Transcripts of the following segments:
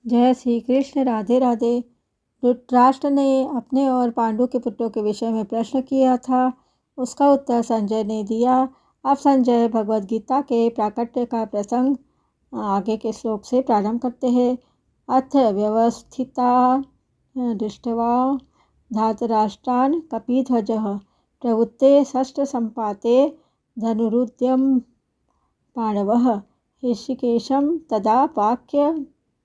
जय श्री कृष्ण। राधे राधे। धृतराष्ट्र ने अपने और पांडु के पुत्रों के विषय में प्रश्न किया था, उसका उत्तर संजय ने दिया। अब संजय भगवद गीता के प्राकट्य का प्रसंग आगे के श्लोक से प्रारंभ करते हैं। अथ व्यवस्थिता दृष्ट्वा धातराष्ट्रान् कपिध्वजः प्रवृत्ते षष्ठ संपाते धनुरुद्यम पांडवः ऋषिकेशं तदा वाक्य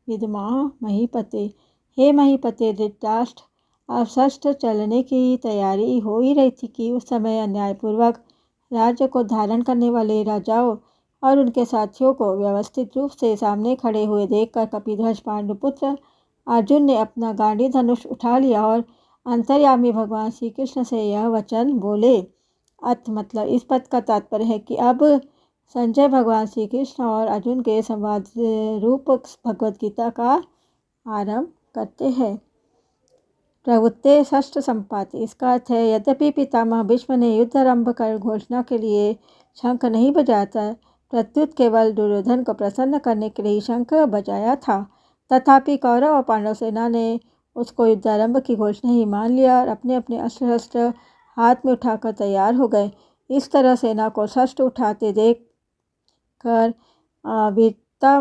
विद्मा महीपते। हे महीपते धृतराष्ट्र, अब षष्ठ चलने की तैयारी हो ही रही थी कि उस समय अन्यायपूर्वक राज्य को धारण करने वाले राजाओं और उनके साथियों को व्यवस्थित रूप से सामने खड़े हुए देखकर कपिध्वज पांडुपुत्र अर्जुन ने अपना गांडी धनुष उठा लिया और अंतर्यामी भगवान श्री कृष्ण से यह वचन बोले। अर्थ मतलब इस पद का तात्पर्य है कि अब संजय भगवान श्री कृष्ण और अर्जुन के संवाद रूप भगवद गीता का आरंभ करते हैं। प्रवृत्ते षष्ठ संपाति, इसका अर्थ है यद्यपि पितामह भीष्म ने युद्ध आरंभ कर घोषणा के लिए शंख नहीं बजाया था, प्रत्युत केवल दुर्योधन को प्रसन्न करने के लिए शंख बजाया था, तथापि कौरव और पांडव सेना ने उसको युद्ध आरंभ की घोषणा ही मान लिया और अपने अपने अस्त्र शस्त्र हाथ में उठाकर तैयार हो गए। इस तरह सेना को षष्ठ उठाते देख कर वीरता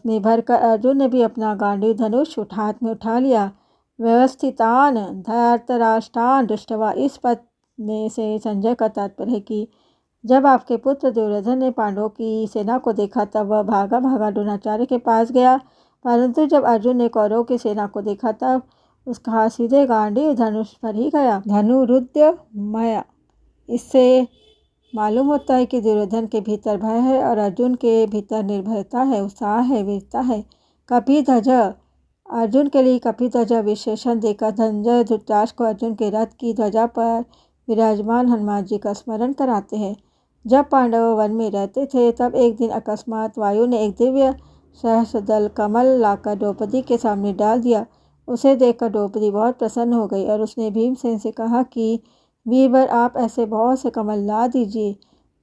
में भरकर अर्जुन ने भी अपना गांडी धनुष हाथ में उठा लिया। व्यवस्थितान धर्तराष्ट्रान् दृष्ट्वा, इस पद में से संजय का तात्पर्य है कि जब आपके पुत्र दुर्योधन ने पांडवों की सेना को देखा तब वह भागा भागा द्रोणाचार्य के पास गया, परंतु जब अर्जुन ने कौरवों की सेना को देखा तब उसका हाथ सीधे गांडी धनुष पर ही गया। धनुरुद्य मया, इससे मालूम होता है कि दुर्योधन के भीतर भय है और अर्जुन के भीतर निर्भयता है, उत्साह है, वीरता है। कपिध्वज, अर्जुन के लिए कपिध्वज विशेषण देकर संजय धृतराष्ट्र को अर्जुन के रथ की ध्वजा पर विराजमान हनुमान जी का स्मरण कराते हैं। जब पांडव वन में रहते थे तब एक दिन अकस्मात वायु ने एक दिव्य सहस्त्रदल कमल लाकर द्रौपदी के सामने डाल दिया। उसे देखकर द्रौपदी बहुत प्रसन्न हो गई और उसने भीमसेन से कहा कि वीरवर, आप ऐसे बहुत से कमल ला दीजिए।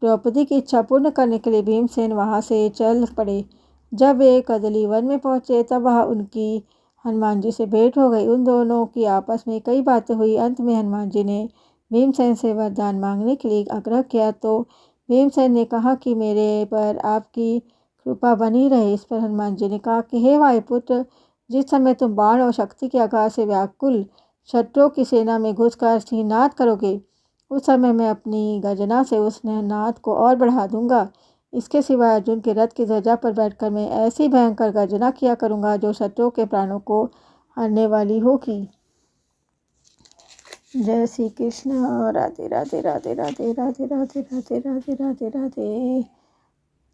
द्रौपदी की इच्छा पूर्ण करने के लिए भीमसेन वहां से चल पड़े। जब वे कदली वन में पहुंचे तब वहां उनकी हनुमान जी से भेंट हो गई। उन दोनों की आपस में कई बातें हुई। अंत में हनुमान जी ने भीमसेन से वरदान मांगने के लिए आग्रह किया तो भीमसेन ने कहा कि मेरे पर आपकी कृपा बनी रहे। इस पर हनुमान जी ने कहा कि हे वायुपुत्र, जिस समय तुम बाण और शक्ति के आकार से व्याकुल शत्रुओं की सेना में घुसकर सिंहनाद करोगे, उस समय मैं अपनी गर्जना से उस नाद को और बढ़ा दूंगा। इसके सिवाय अर्जुन के रथ की ध्वजा पर बैठकर मैं ऐसी भयंकर गर्जना किया करूंगा जो शत्रुओं के प्राणों को हरने वाली होगी। जय श्री कृष्ण। राधे राधे राधे राधे राधे राधे राधे राधे राधे राधे।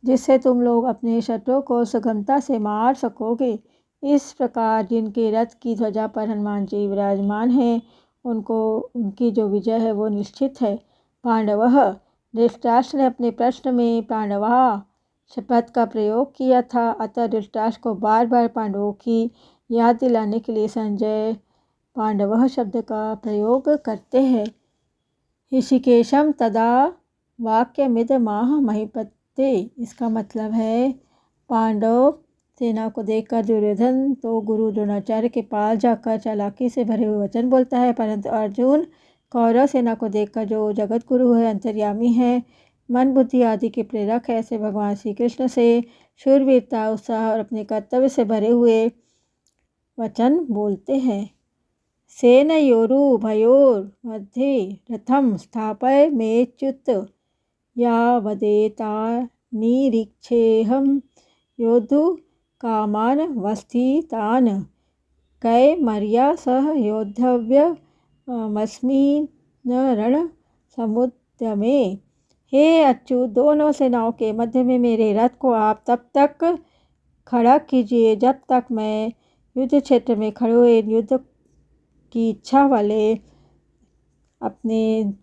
जिससे तुम लोग अपने शत्रुओं को सुगमता से मार सकोगे। इस प्रकार जिनके रथ की ध्वजा पर हनुमान जी विराजमान हैं, उनको उनकी जो विजय है वो निश्चित है। पांडवः, धृतराष्ट्र ने अपने प्रश्न में पांडवा शब्द का प्रयोग किया था, अतः धृतराष्ट्र को बार बार पांडवों की याद दिलाने के लिए संजय पांडवः शब्द का प्रयोग करते हैं। ऋषिकेशम तदा वाक्यमिदमाह महीपते, इसका मतलब है पांडव सेना को देखकर दुर्योधन तो गुरु द्रोणाचार्य के पास जाकर चालाकी से भरे हुए वचन बोलता है, परंतु अर्जुन कौरव सेना को देखकर जो जगत गुरु है, अंतर्यामी है, मन बुद्धि आदि के प्रेरक है, ऐसे भगवान श्री कृष्ण से शूरवीरता, उत्साह और अपने कर्तव्य से भरे हुए वचन बोलते हैं। सेनयोरुभयोर मध्ये रथम स्थापय मेच्युत यावदेतानिरीक्षेऽहं योद्धु कामान वस्थितान कैमर्या सह योद्धव्यमस्मि न रण समुद्यमे। हे अच्युत, दोनों सेनाओं के मध्य में मेरे रथ को आप तब तक खड़ा कीजिए जब तक मैं युद्ध क्षेत्र में खड़े हुए युद्ध की इच्छा वाले अपने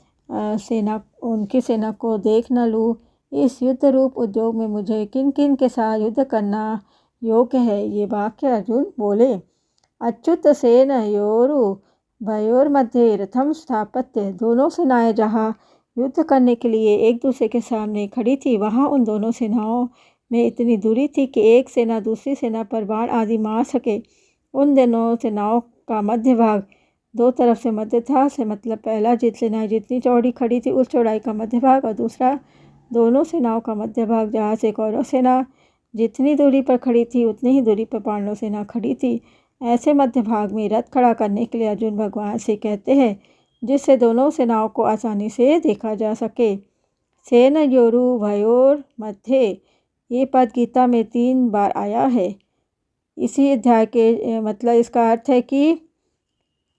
उनकी सेना को देख न लूँ। इस युद्ध रूप उद्योग में मुझे किन किन के साथ युद्ध करना योग्य है, ये वाक्य अर्जुन बोले। अच्युत सेनयोरुभयोर मध्ये रथम स्थापत्य, दोनों सेनाएं जहाँ युद्ध करने के लिए एक दूसरे के सामने खड़ी थी, वहाँ उन दोनों सेनाओं में इतनी दूरी थी कि एक सेना दूसरी सेना पर बाण आदि मार सके। उन दोनों सेनाओं का मध्य भाग दो तरफ से मध्य था, से मतलब पहला सेना जितनी चौड़ी खड़ी थी उस चौड़ाई का मध्य भाग, और दूसरा दोनों सेनाओं का मध्य भाग, जहाँ से कौरव सेना जितनी दूरी पर खड़ी थी उतनी ही दूरी पर पांडव सेना खड़ी थी। ऐसे मध्य भाग में रथ खड़ा करने के लिए अर्जुन भगवान से कहते हैं, जिससे दोनों सेनाओं को आसानी से देखा जा सके। सेनयोरुभयोर मध्य, ये पद गीता में 3 बार आया है। इसी अध्याय के मतलब इसका अर्थ है कि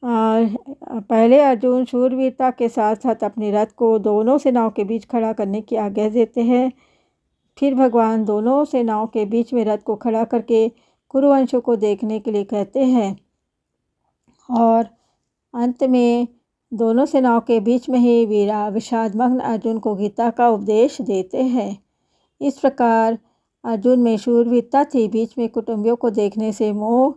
पहले अर्जुन शूरवीरता के साथ साथ अपने रथ को दोनों सेनाओं के बीच खड़ा करने की आज्ञा देते हैं। फिर भगवान दोनों सेनाओं के बीच में रथ को खड़ा करके कुरुवंशों को देखने के लिए कहते हैं, और अंत में दोनों सेनाओं के बीच में ही विषादमग्न अर्जुन को गीता का उपदेश देते हैं। इस प्रकार अर्जुन में शूरवीरता थी, बीच में कुटुंबियों को देखने से मोह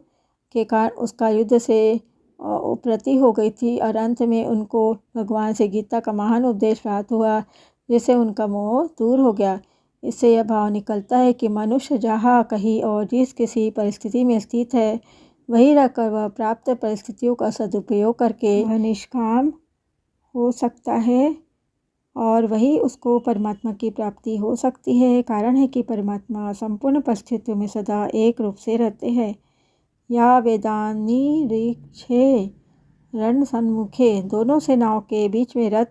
के कारण उसका युद्ध से उपरति हो गई थी, और अंत में उनको भगवान से गीता का महान उपदेश प्राप्त हुआ, जिससे उनका मोह दूर हो गया। इससे यह भाव निकलता है कि मनुष्य जहाँ कहीं और जिस किसी परिस्थिति में स्थित है, वहीं रहकर वह प्राप्त परिस्थितियों का सदुपयोग करके वह निष्काम हो सकता है, और वही उसको परमात्मा की प्राप्ति हो सकती है। कारण है कि परमात्मा संपूर्ण परिस्थितियों में सदा एक रूप से रहते हैं। या वेदानी ऋक्षे रण सन्मुखे, दोनों सेनाओं के बीच में रथ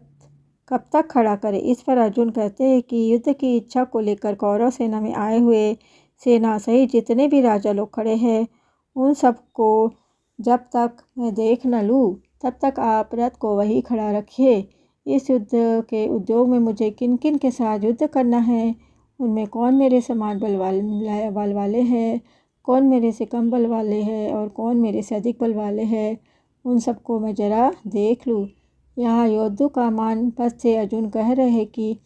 कब तक खड़ा करे। इस पर अर्जुन कहते हैं कि युद्ध की इच्छा को लेकर कौरव सेना में आए हुए सेना सहित जितने भी राजा लोग खड़े हैं, उन सबको जब तक मैं देख न लूँ तब तक आप रथ को वही खड़ा रखिए। इस युद्ध के उद्योग में मुझे किन किन के साथ युद्ध करना है, उनमें कौन मेरे समान बल वाले हैं, कौन मेरे से कम बल वाले हैं, और कौन मेरे से अधिक बल वाले हैं, उन सबको मैं जरा देख लूँ। यहाँ योद्धु का मान पद से अर्जुन कह रहे हैं कि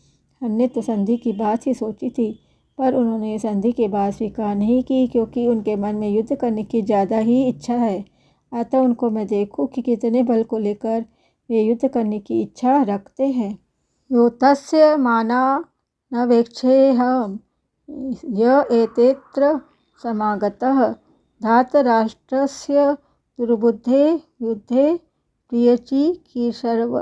हमने तो संधि की बात ही सोची थी, पर उन्होंने संधि के बाद स्वीकार नहीं की, क्योंकि उनके मन में युद्ध करने की ज़्यादा ही इच्छा है। अतः उनको मैं देखूँ कि कितने बल को लेकर वे युद्ध करने की इच्छा रखते हैं। यो तस्य माना न वेक्षेऽहं य एतेऽत्र समागतः धार्तराष्ट्रस्य दुर्बुद्धे युद्धे प्रियची की सर्व।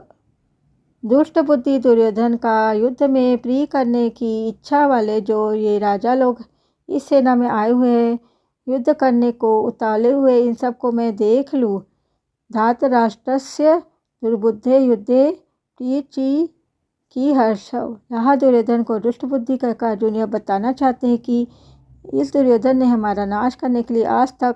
दुष्ट बुद्धि दुर्योधन का युद्ध में प्रिय करने की इच्छा वाले जो ये राजा लोग इस सेना में आए हुए हैं, युद्ध करने को उतावले हुए, इन सबको मैं देख लूँ। धार्तराष्ट्रस्य दुर्बुद्धे युद्धे प्रियची की हर्षव। यहाँ दुर्योधन को दुष्ट बुद्धि कहकर अर्जुन यह बताना चाहते हैं कि इस दुर्योधन ने हमारा नाश करने के लिए आज तक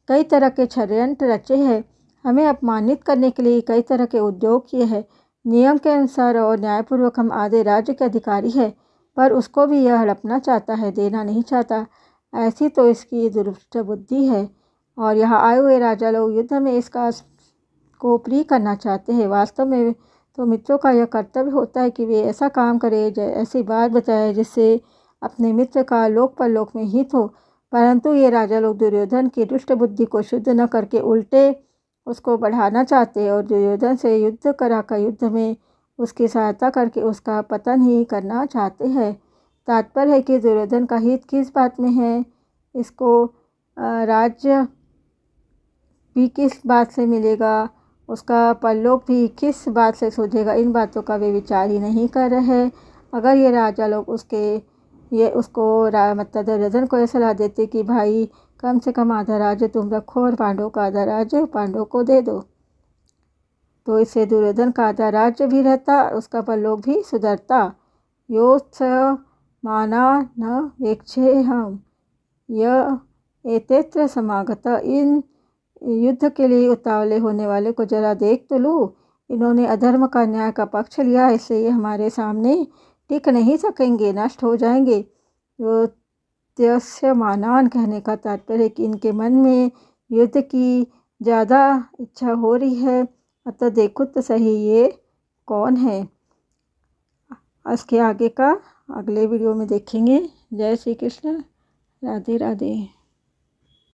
कई तरह के षड्यंत्र रचे हैं, हमें अपमानित करने के लिए कई तरह के उद्योग किए हैं। नियम के अनुसार और न्यायपूर्वक हम आधे राज्य के अधिकारी हैं, पर उसको भी यह हड़पना चाहता है, देना नहीं चाहता। ऐसी तो इसकी दुष्ट बुद्धि है, और यहाँ आए हुए राजा लोग युद्ध में इसका को प्रिय करना चाहते हैं। वास्तव में तो मित्रों का यह कर्तव्य होता है कि वे ऐसा काम करें, ऐसी बात बताए जिससे अपने मित्र का लोक परलोक में हित हो। परंतु ये राजा लोग दुर्योधन की दुष्ट बुद्धि को शुद्ध न करके उल्टे उसको बढ़ाना चाहते हैं, और दुर्योधन से युद्ध कराकर युद्ध में उसकी सहायता करके उसका पतन ही करना चाहते हैं। तात्पर्य है कि दुर्योधन का हित किस बात में है, इसको राज्य भी किस बात से मिलेगा, उसका परलोक भी किस बात से सूझेगा, इन बातों का वे विचार ही नहीं कर रहे हैं। अगर ये राजा लोग मतलब दुर्योधन को यह सलाह देते कि भाई कम से कम आधा राज्य तुम रखो और पांडवों का आधा राज्य पांडवों को दे दो, तो इससे दुर्योधन का आधा राज्य भी रहता, उसका परलोक भी सुधरता। योत्स माना न वेक्षेऽहं य एतेऽत्र समागत। इन युद्ध के लिए उतावले होने वाले को जरा देख तो लूँ, इन्होंने अधर्म का न्याय का पक्ष लिया, इससे ये हमारे सामने टिक नहीं सकेंगे, नष्ट हो जाएंगे। तो त्यस्य मानान कहने का तात्पर्य है कि इनके मन में युद्ध की ज़्यादा इच्छा हो रही है, अतः देखो तो सही ये कौन है। इसके आगे का अगले वीडियो में देखेंगे। जय श्री कृष्ण, राधे राधे।